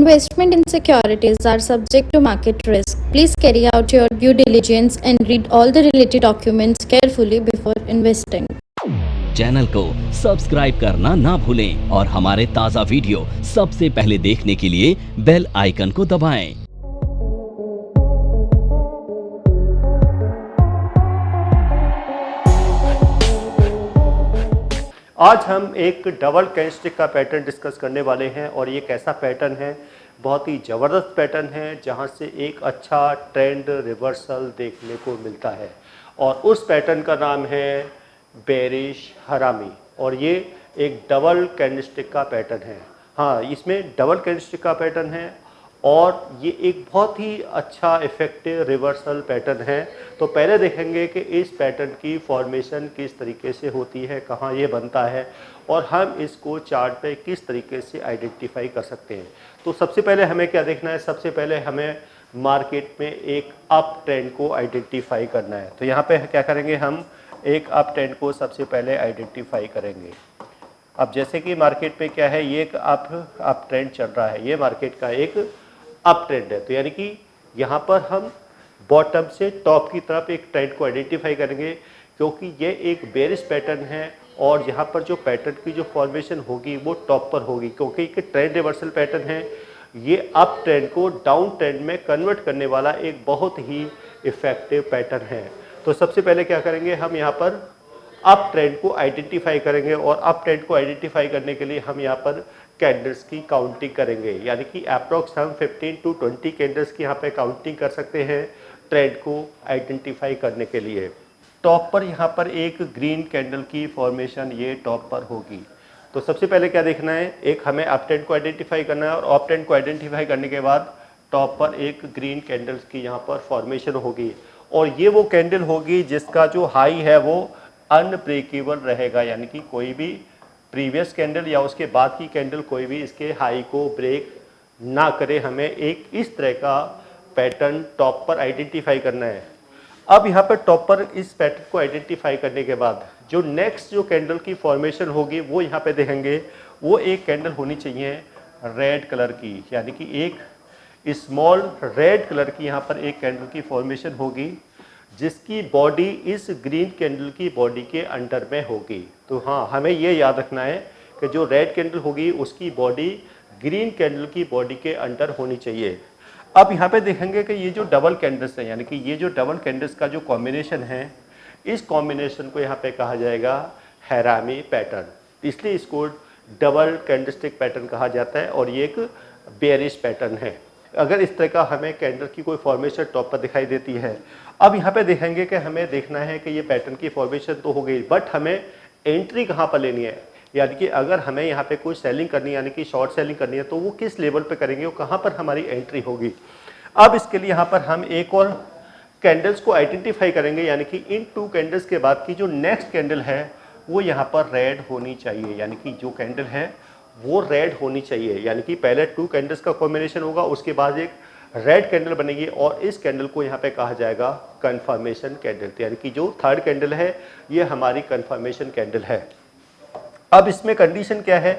Investment in securities are subject to market risk. Please carry out your due diligence and read all the related documents carefully before investing. Channel को subscribe करना ना भूलें और हमारे ताज़ा video सबसे पहले देखने के लिए बेल आइकन को दबाएं। आज हम एक डबल कैंडलस्टिक का पैटर्न डिस्कस करने वाले हैं और ये कैसा पैटर्न है, बहुत ही ज़बरदस्त पैटर्न है जहाँ से एक अच्छा ट्रेंड रिवर्सल देखने को मिलता है और उस पैटर्न का नाम है बेरिश हरामी और ये एक डबल कैंडलस्टिक का पैटर्न है। हाँ, इसमें डबल कैंडलस्टिक का पैटर्न है और ये एक बहुत ही अच्छा इफेक्टिव रिवर्सल पैटर्न है। तो पहले देखेंगे कि इस पैटर्न की फॉर्मेशन किस तरीके से होती है, कहाँ ये बनता है और हम इसको चार्ट पे किस तरीके से आइडेंटिफाई कर सकते हैं। तो सबसे पहले हमें क्या देखना है, सबसे पहले हमें मार्केट में एक अप ट्रेंड को आइडेंटिफाई करना है। तो यहाँ पे क्या करेंगे, हम एक अप ट्रेंड को सबसे पहले आइडेंटिफाई करेंगे। अब जैसे कि मार्केट पे क्या है, ये एक अप ट्रेंड चल रहा है, ये मार्केट का एक अप ट्रेंड है। तो यानी कि यहाँ पर हम बॉटम से टॉप की तरफ एक ट्रेंड को आइडेंटिफाई करेंगे क्योंकि ये एक बेरिश पैटर्न है और यहाँ पर जो पैटर्न की जो फॉर्मेशन होगी वो टॉप पर होगी क्योंकि एक ट्रेंड रिवर्सल पैटर्न है। ये अप ट्रेंड को डाउन ट्रेंड में कन्वर्ट करने वाला एक बहुत ही इफेक्टिव पैटर्न है। तो सबसे पहले क्या करेंगे, हम यहाँ पर अप ट्रेंड को आइडेंटिफाई करेंगे और अप ट्रेंड को आइडेंटिफाई करने के लिए हम यहाँ पर कैंडल्स की काउंटिंग करेंगे, यानी कि अप्रॉक्स हम 15 to 20 कैंडल्स की यहाँ पे काउंटिंग कर सकते हैं ट्रेंड को आइडेंटिफाई करने के लिए। टॉप पर यहाँ पर एक ग्रीन कैंडल की फॉर्मेशन ये टॉप पर होगी। तो सबसे पहले क्या देखना है, एक हमें अप ट्रेंड को आइडेंटिफाई करना है और अप ट्रेंड को आइडेंटिफाई करने के बाद टॉप पर एक ग्रीन कैंडल्स की यहाँ पर फॉर्मेशन होगी और ये वो कैंडल होगी जिसका जो हाई है वो अनब्रेकेबल रहेगा, यानी कि कोई भी प्रीवियस कैंडल या उसके बाद की कैंडल कोई भी इसके हाई को ब्रेक ना करे। हमें एक इस तरह का पैटर्न टॉप पर आइडेंटिफाई करना है। अब यहाँ पर टॉप पर इस पैटर्न को आइडेंटिफाई करने के बाद जो नेक्स्ट जो कैंडल की फॉर्मेशन होगी वो यहाँ पे देखेंगे, वो एक कैंडल होनी चाहिए रेड कलर की, यानी कि एक स्मॉल रेड कलर की यहाँ पर एक कैंडल की फॉर्मेशन होगी जिसकी बॉडी इस ग्रीन कैंडल की बॉडी के अंडर में होगी। तो हाँ, हमें ये याद रखना है कि जो रेड कैंडल होगी उसकी बॉडी ग्रीन कैंडल की बॉडी के अंडर होनी चाहिए। अब यहाँ पे देखेंगे कि ये जो डबल कैंडल्स है, यानी कि ये जो डबल कैंडल्स का जो कॉम्बिनेशन है, इस कॉम्बिनेशन को यहाँ पे कहा जाएगा हैरामी पैटर्न, इसलिए इसको डबल कैंडलस्टिक पैटर्न कहा जाता है और ये एक बेरिश पैटर्न है। अगर इस तरह का हमें कैंडल की कोई फॉर्मेशन टॉप पर दिखाई देती है, अब यहाँ पे देखेंगे कि हमें देखना है कि ये पैटर्न की फॉर्मेशन तो हो गई, बट हमें एंट्री कहाँ पर लेनी है, यानी कि अगर हमें यहाँ पे कोई सेलिंग करनी है, यानी कि शॉर्ट सेलिंग करनी है, तो वो किस लेवल पे करेंगे, वो कहाँ पर हमारी एंट्री होगी। अब इसके लिए यहाँ पर हम एक और कैंडल्स को आइडेंटिफाई करेंगे, यानी कि इन टू कैंडल्स के बाद की जो नेक्स्ट कैंडल है वो यहाँ पर रेड होनी चाहिए, यानी कि जो कैंडल है वो रेड होनी चाहिए, यानी कि पहले टू कैंडल्स का कॉम्बिनेशन होगा, उसके बाद एक रेड कैंडल बनेगी और इस कैंडल को यहाँ पे कहा जाएगा कंफर्मेशन कैंडल, यानी कि जो थर्ड कैंडल है ये हमारी कंफर्मेशन कैंडल है। अब इसमें कंडीशन क्या है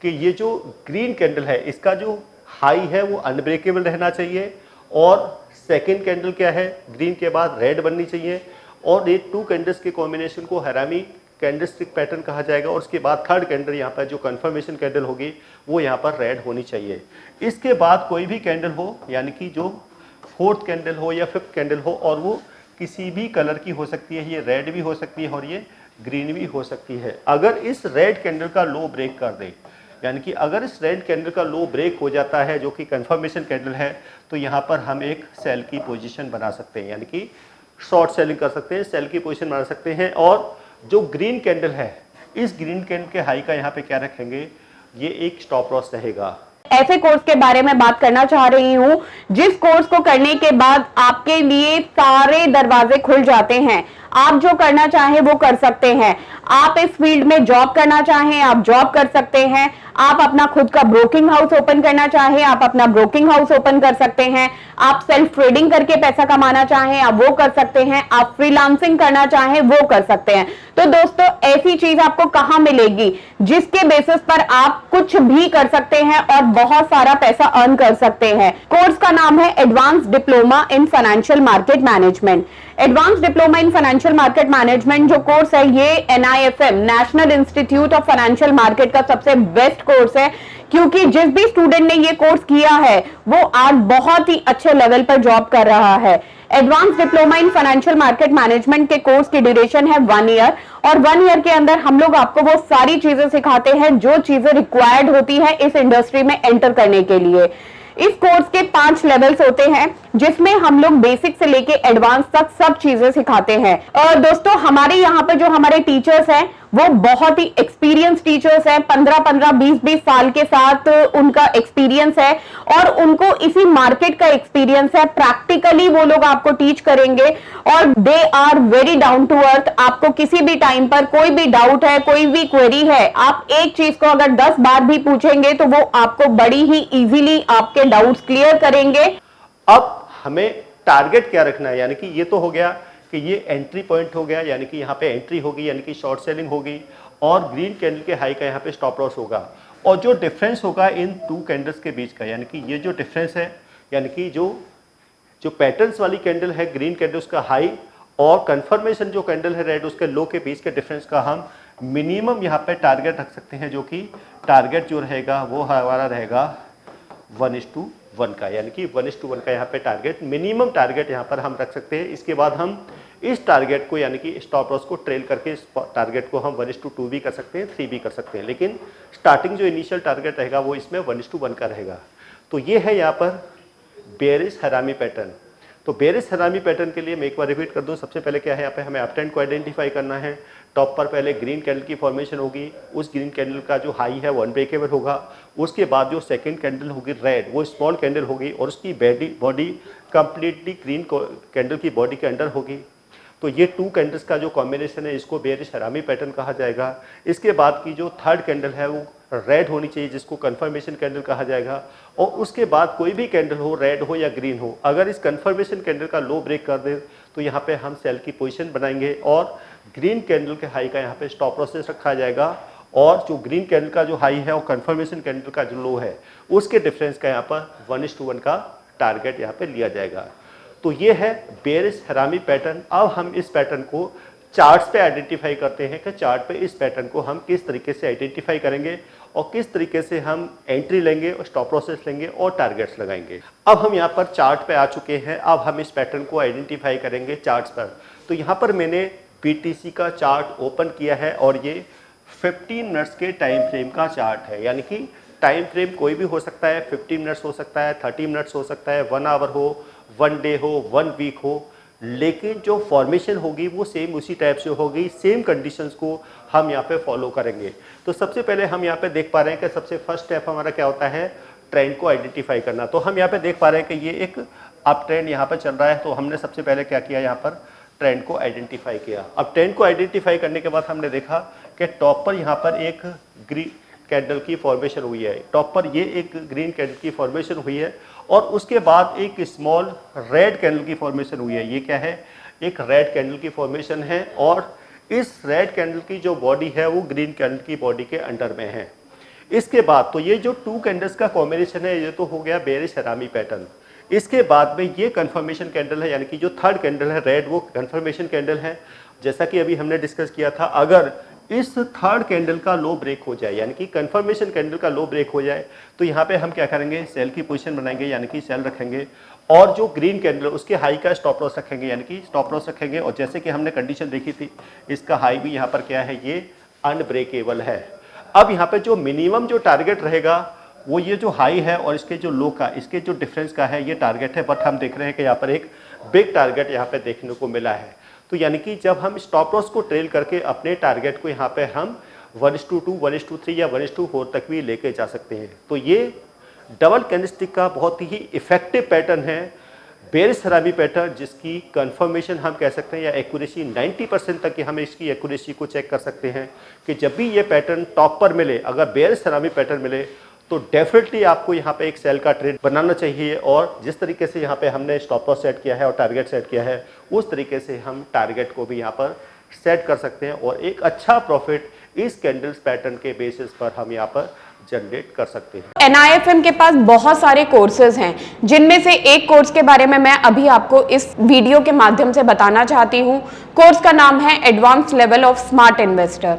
कि ये जो ग्रीन कैंडल है इसका जो हाई है वो अनब्रेकेबल रहना चाहिए और सेकेंड कैंडल क्या है, ग्रीन के बाद रेड बननी चाहिए और ये टू कैंडल्स के कॉम्बिनेशन को हैरामी कैंडलस्टिक पैटर्न कहा जाएगा और उसके बाद थर्ड कैंडल यहाँ पर जो कंफर्मेशन कैंडल होगी वो यहाँ पर रेड होनी चाहिए। इसके बाद कोई भी कैंडल हो, यानी कि जो फोर्थ कैंडल हो या फिफ्थ कैंडल हो और वो किसी भी कलर की हो सकती है, ये रेड भी हो सकती है और ये ग्रीन भी हो सकती है। अगर इस रेड कैंडल का लो ब्रेक कर दे, यानी कि अगर इस रेड कैंडल का लो ब्रेक हो जाता है जो कि कंफर्मेशन कैंडल है, तो यहाँ पर हम एक सेल की पोजीशन बना सकते हैं, यानी कि शॉर्ट सेलिंग कर सकते हैं, सेल की पोजीशन बना सकते हैं। और जो ग्रीन कैंडल है, इस ग्रीन कैंडल के हाई का यहाँ पे क्या रखेंगे, ये एक स्टॉप लॉस रहेगा। ऐसे कोर्स के बारे में बात करना चाह रही हूँ जिस कोर्स को करने के बाद आपके लिए सारे दरवाजे खुल जाते हैं। आप जो करना चाहें वो कर सकते हैं। आप इस फील्ड में जॉब करना चाहें, आप जॉब कर सकते हैं। आप अपना खुद का ब्रोकिंग हाउस ओपन करना चाहें, आप अपना ब्रोकिंग हाउस ओपन कर सकते हैं। आप सेल्फ ट्रेडिंग करके पैसा कमाना चाहें, आप वो कर सकते हैं। आप फ्रीलांसिंग करना चाहें, वो कर सकते हैं। तो दोस्तों, ऐसी चीज आपको कहां मिलेगी जिसके बेसिस पर आप कुछ भी कर सकते हैं और बहुत सारा पैसा अर्न कर सकते हैं। कोर्स का नाम है advance diploma in financial market management. Advance diploma in financial market management जो कोर्स है, ये NIFM national institute of financial market का सबसे बेस्ट कोर्स है, क्योंकि जिस भी स्टूडेंट ने ये कोर्स किया है वो आज बहुत ही अच्छे लेवल पर जॉब कर रहा है। Advance diploma in financial market management के कोर्स की ड्यूरेशन है 1 ईयर, और 1 ईयर के अंदर हम लोग आपको वो सारी चीजें सिखाते हैं जो चीजें रिक्वायर्ड होती है इस इंडस्ट्री में एंटर करने के लिए। इस कोर्स के 5 लेवल्स होते हैं, जिसमें हम लोग बेसिक से लेके एडवांस तक सब चीजें सिखाते हैं। और दोस्तों, हमारे यहाँ पे जो हमारे टीचर्स हैं वो बहुत ही एक्सपीरियंस टीचर्स हैं। 15-15, 20-20 साल के साथ उनका एक्सपीरियंस है और उनको इसी मार्केट का एक्सपीरियंस है। प्रैक्टिकली वो लोग आपको टीच करेंगे और they are very down to earth. आपको किसी भी टाइम पर कोई भी डाउट है, कोई भी क्वेरी है, आप एक चीज को अगर 10 बार भी पूछेंगे तो वो आपको बड़ी ही इजीली आपके डाउट्स क्लियर करेंगे। अब हमें टारगेट क्या रखना है, यानी कि ये तो हो गया कि ये एंट्री पॉइंट हो गया, यानी कि यहाँ पे एंट्री होगी, यानी कि शॉर्ट सेलिंग होगी, और ग्रीन कैंडल के हाई का यहाँ पे स्टॉप लॉस होगा। और जो डिफरेंस होगा इन 2 कैंडल्स के बीच का, यानी कि ये जो डिफरेंस है, यानी कि जो पैटर्न्स वाली कैंडल है ग्रीन कैंडल उसका हाई, और कंफर्मेशन जो कैंडल है रेड उसके लो के बीच के डिफरेंस का हम मिनिमम यहाँ पे टारगेट रख सकते हैं, जो कि टारगेट जो रहेगा वो हमारा रहेगा 1:1 का, यानी कि 1:1 का यहाँ पे टारगेट, मिनिमम टारगेट यहाँ पर हम रख सकते हैं। इसके बाद हम इस टारगेट को, यानी कि स्टॉप लॉस को ट्रेल करके इस टारगेट को हम 1:2 भी कर सकते हैं, 3 भी कर सकते हैं, लेकिन स्टार्टिंग जो इनिशियल टारगेट रहेगा वो इसमें 1:1 का रहेगा। तो ये है यहाँ पर बेरिश हरामी पैटर्न। तो बेरिश हरामी पैटर्न के लिए मैं एक बार रिपीट कर दूं, सबसे पहले क्या है, यहाँ पे हमें अप ट्रेंड को आइडेंटिफाई करना है। टॉप पर पहले ग्रीन कैंडल की फॉर्मेशन होगी, उस ग्रीन कैंडल का जो हाई है वो अनब्रेकेबल होगा। उसके बाद जो सेकंड कैंडल होगी रेड, वो स्मॉल कैंडल होगी और उसकी बॉडी कंप्लीटली ग्रीन कैंडल की बॉडी के अंडर होगी। तो ये 2 कैंडल्स का जो कॉम्बिनेशन है इसको बेरिश हरामी पैटर्न कहा जाएगा। इसके बाद की जो थर्ड कैंडल है वो रेड होनी चाहिए, जिसको कंफर्मेशन कैंडल कहा जाएगा। और उसके बाद कोई भी कैंडल हो, रेड हो या ग्रीन हो, अगर इस कंफर्मेशन कैंडल का लो ब्रेक कर दे तो यहाँ पे हम सेल की पोजीशन बनाएंगे और ग्रीन कैंडल के हाई का यहाँ पे स्टॉप लॉस रखा जाएगा। और जो ग्रीन कैंडल का जो हाई है और कंफर्मेशन कैंडल का जो लो है उसके डिफरेंस का यहाँ पर 1:1 का टारगेट यहाँ पे लिया जाएगा। तो ये है बेरिश हरामी पैटर्न। अब हम इस पैटर्न को चार्ट्स पे आइडेंटिफाई करते हैं कि चार्ट पे इस पैटर्न को हम किस तरीके से आइडेंटिफाई करेंगे और किस तरीके से हम एंट्री लेंगे और स्टॉप लॉसेस लेंगे और टारगेट्स लगाएंगे। अब हम यहाँ पर चार्ट पे आ चुके हैं, अब हम इस पैटर्न को आइडेंटिफाई करेंगे चार्ट्स पर। तो यहाँ पर मैंने BTC का चार्ट ओपन किया है और ये 15 मिनट्स के टाइम फ्रेम का चार्ट है, यानी कि टाइम फ्रेम कोई भी हो सकता है, 15 मिनट्स हो सकता है, 30 मिनट्स हो सकता है, 1 आवर हो, 1 डे हो, 1 वीक हो, लेकिन जो फॉर्मेशन होगी वो सेम उसी टाइप से होगी, सेम कंडीशंस को हम यहाँ पे फॉलो करेंगे। तो सबसे पहले हम यहाँ पे देख पा रहे हैं कि सबसे फर्स्ट स्टेप हमारा क्या होता है, ट्रेंड को आइडेंटिफाई करना। तो हम यहाँ पे देख पा रहे हैं कि ये एक अप ट्रेंड यहाँ पर चल रहा है। तो हमने सबसे पहले क्या किया, यहाँ पर ट्रेंड को आइडेंटिफाई किया। अब ट्रेंड को आइडेंटिफाई करने के बाद हमने देखा कि टॉप पर यहाँ पर एक ग्रीन कैंडल की फॉर्मेशन हुई है, टॉप पर ये एक ग्रीन कैंडल की फॉर्मेशन हुई है और उसके बाद एक स्मॉल रेड कैंडल की फॉर्मेशन हुई है। ये क्या है, एक रेड कैंडल की फॉर्मेशन है और इस रेड कैंडल की जो बॉडी है वो ग्रीन कैंडल की बॉडी के अंडर में है। इसके बाद तो ये जो 2 कैंडल्स का कॉम्बिनेशन है ये तो हो गया बेरिश हरामी पैटर्न। इसके बाद में ये कंफर्मेशन कैंडल है, यानी कि जो थर्ड कैंडल है रेड वो कंफर्मेशन कैंडल है। जैसा कि अभी हमने डिस्कस किया था, अगर इस थर्ड कैंडल का लो ब्रेक हो जाए, यानी कि कंफर्मेशन कैंडल का लो ब्रेक हो जाए, तो यहाँ पे हम क्या करेंगे, सेल की पोजीशन बनाएंगे, यानी कि सेल रखेंगे और जो ग्रीन कैंडल उसके हाई का स्टॉप लॉस रखेंगे, यानी कि स्टॉप लॉस रखेंगे। और जैसे कि हमने कंडीशन देखी थी, इसका हाई भी यहाँ पर क्या है, ये अनब्रेकेबल है। अब यहाँ पे जो मिनिमम जो टारगेट रहेगा वो ये जो हाई है और इसके जो लो का, इसके जो डिफरेंस का है, ये टारगेट है। बट हम देख रहे हैं कि यहाँ पर एक बिग टारगेट यहाँ पे देखने को मिला है। तो यानी कि जब हम स्टॉप लॉस को ट्रेल करके अपने टारगेट को यहाँ पे हम 1:2, 1:3 या 1:4 तक भी लेके जा सकते हैं। तो ये डबल कैंडलस्टिक का बहुत ही इफेक्टिव पैटर्न है बेयरिश हरामी पैटर्न जिसकी कंफर्मेशन हम कह सकते हैं या एक्यूरेसी 90% तक की हम इसकी एक्यूरेसी को चेक कर सकते हैं कि जब भी ये पैटर्न टॉप पर मिले, अगर बेयरिश हरामी पैटर्न मिले तो डेफिनेटली आपको यहाँ पे एक सेल का ट्रेड बनाना चाहिए। और जिस तरीके से यहाँ पे हमने स्टॉप लॉस सेट किया है और टारगेट सेट किया है, उस तरीके से हम टारगेट को भी यहाँ पर सेट कर सकते हैं और एक अच्छा प्रॉफिट इस कैंडल्स पैटर्न के बेसिस पर हम यहाँ पर जनरेट कर सकते हैं। NIFM के पास बहुत सारे कोर्सेज हैं, जिनमें से एक कोर्स के बारे में मैं अभी आपको इस वीडियो के माध्यम से बताना चाहती हूँ। कोर्स का नाम है advance level of smart investor.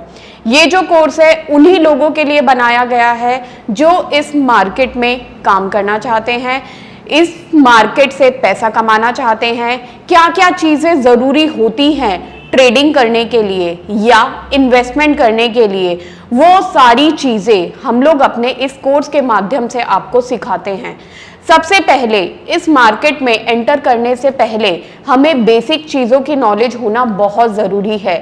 ये जो कोर्स है उन्हीं लोगों के लिए बनाया गया है जो इस मार्केट में काम करना चाहते हैं, इस मार्केट से पैसा कमाना चाहते हैं। क्या क्या चीजें जरूरी होती हैं ट्रेडिंग करने के लिए या इन्वेस्टमेंट करने के लिए, वो सारी चीजें हम लोग अपने इस कोर्स के माध्यम से आपको सिखाते हैं। सबसे पहले इस मार्केट में एंटर करने से पहले हमें बेसिक चीजों की नॉलेज होना बहुत जरूरी है।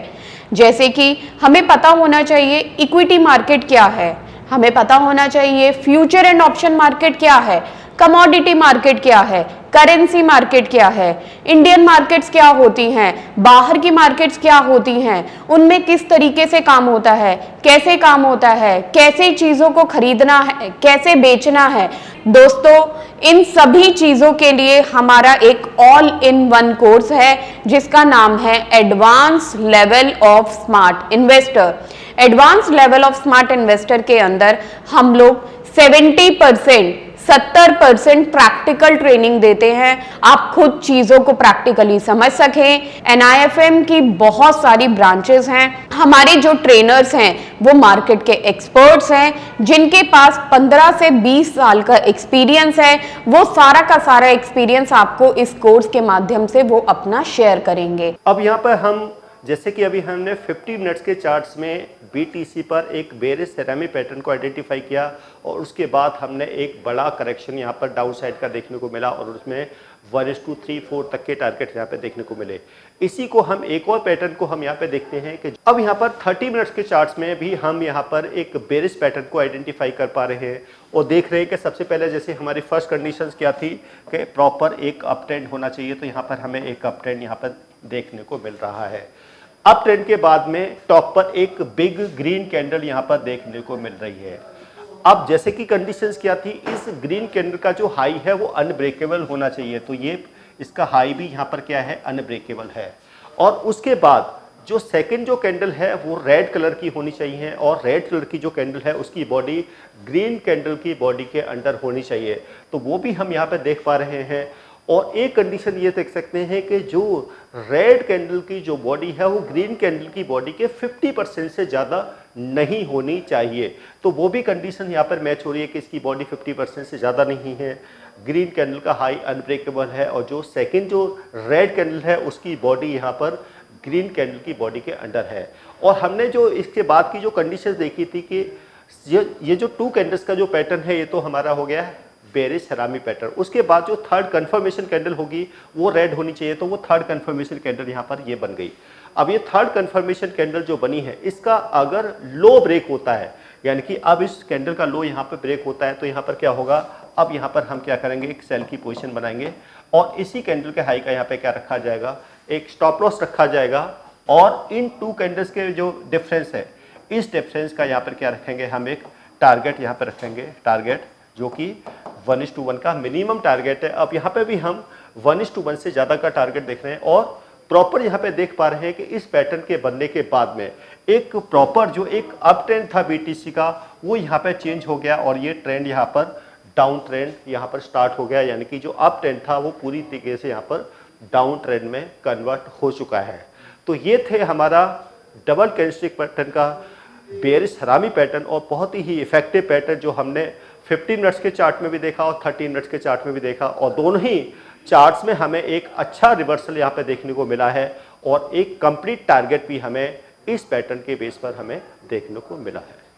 जैसे कि हमें पता होना चाहिए इक्विटी मार्केट क्या है, हमें पता होना चाहिए फ्यूचर एंड ऑप्शन मार्केट क्या है, कमोडिटी मार्केट क्या है, करेंसी मार्केट क्या है, इंडियन मार्केट्स क्या होती हैं, बाहर की मार्केट्स क्या होती हैं, उनमें किस तरीके से काम होता है, कैसे काम होता है, कैसे चीजों को खरीदना है, कैसे बेचना है। दोस्तों, इन सभी चीजों के लिए हमारा एक ऑल इन वन कोर्स है जिसका नाम है advance level of smart investor. Advance level of smart investor के अंदर हम लोग 70% प्रैक्टिकल ट्रेनिंग देते हैं, आप खुद चीजों को प्रैक्टिकली समझ सकें। NIFM की बहुत सारी ब्रांचेस हैं। हमारे जो ट्रेनर्स हैं वो मार्केट के एक्सपर्ट्स हैं जिनके पास 15 से 20 साल का एक्सपीरियंस है। वो सारा का सारा एक्सपीरियंस आपको इस कोर्स के माध्यम से वो अपना शेयर करेंगे। अब यहाँ पर हम जैसे कि अभी हमने 50 मिनट्स के चार्ट्स में BTC पर एक बेयरिश हरामी पैटर्न को आइडेंटिफाई किया और उसके बाद हमने एक बड़ा करेक्शन यहाँ पर डाउन साइड का देखने को मिला और उसमें 1:3-4 तक के टारगेट यहाँ पे देखने को मिले। इसी को हम एक और पैटर्न को हम यहाँ पे देखते हैं कि अब यहाँ पर 30 मिनट्स के चार्ट्स में भी हम यहाँ पर एक बेयरिश पैटर्न को आइडेंटिफाई कर पा रहे हैं और देख रहे हैं कि सबसे पहले जैसे हमारी फर्स्ट कंडीशंस क्या थी कि प्रॉपर एक अप ट्रेंड होना चाहिए, तो यहाँ पर हमें एक अप ट्रेंड यहाँ पर देखने को मिल रहा है। अप ट्रेंड के बाद में टॉप पर एक बिग ग्रीन कैंडल यहाँ पर देखने को मिल रही है। अब जैसे कि कंडीशंस क्या थी, इस ग्रीन कैंडल का जो हाई है वो अनब्रेकेबल होना चाहिए, तो ये इसका हाई भी यहाँ पर क्या है, अनब्रेकेबल है। और उसके बाद जो सेकंड जो कैंडल है वो रेड कलर की होनी चाहिए और रेड कलर की जो कैंडल है उसकी बॉडी ग्रीन कैंडल की बॉडी के अंडर होनी चाहिए, तो वो भी हम यहाँ पर देख पा रहे हैं। और एक कंडीशन ये देख सकते हैं कि जो रेड कैंडल की जो बॉडी है वो ग्रीन कैंडल की बॉडी के 50% से ज़्यादा नहीं होनी चाहिए, तो वो भी कंडीशन यहाँ पर मैच हो रही है कि इसकी बॉडी 50% से ज़्यादा नहीं है, ग्रीन कैंडल का हाई अनब्रेकेबल है और जो सेकंड जो रेड कैंडल है उसकी बॉडी यहाँ पर ग्रीन कैंडल की बॉडी के अंडर है। और हमने जो इसके बाद की जो कंडीशन देखी थी कि ये जो 2 कैंडल्स का जो पैटर्न है ये तो हमारा हो गया है बेयरिश हरामी पैटर्न। उसके बाद जो थर्ड कंफर्मेशन कैंडल होगी वो रेड होनी चाहिए, तो वो थर्ड कंफर्मेशन कैंडल यहाँ पर ये बन गई। अब ये थर्ड कंफर्मेशन कैंडल जो बनी है इसका अगर लो ब्रेक होता है, यानी कि अब इस कैंडल का लो यहाँ पर ब्रेक होता है, तो यहाँ पर क्या होगा, अब यहाँ पर हम क्या करेंगे, एक सेल की पोजीशन बनाएंगे और इसी कैंडल के हाई का यहाँ पे क्या रखा जाएगा, एक स्टॉप लॉस रखा जाएगा और इन 2 कैंडल्स के जो डिफरेंस है इस डिफरेंस का यहाँ पर क्या रखेंगे, हम एक टारगेट यहाँ पर रखेंगे, टारगेट जो कि 1:1 का मिनिमम टारगेट है। अब यहाँ पे भी हम 1:1 से ज़्यादा का टारगेट देख रहे हैं और प्रॉपर यहाँ पे देख पा रहे हैं कि इस पैटर्न के बनने के बाद में एक प्रॉपर जो एक अप ट्रेंड था BTC का वो यहाँ पे चेंज हो गया और ये ट्रेंड यहाँ पर डाउन ट्रेंड यहाँ पर स्टार्ट हो गया, यानी कि जो अप ट्रेंड था वो पूरी तरीके से यहाँ पर डाउन ट्रेंड में कन्वर्ट हो चुका है। तो ये थे हमारा डबल कैंडलस्टिक पैटर्न का बेयरिश हरामी पैटर्न और बहुत ही इफेक्टिव पैटर्न जो हमने 15 मिनट्स के चार्ट में भी देखा और 30 मिनट्स के चार्ट में भी देखा और दोनों ही चार्ट्स में हमें एक अच्छा रिवर्सल यहाँ पे देखने को मिला है और एक कंप्लीट टारगेट भी हमें इस पैटर्न के बेस पर हमें देखने को मिला है।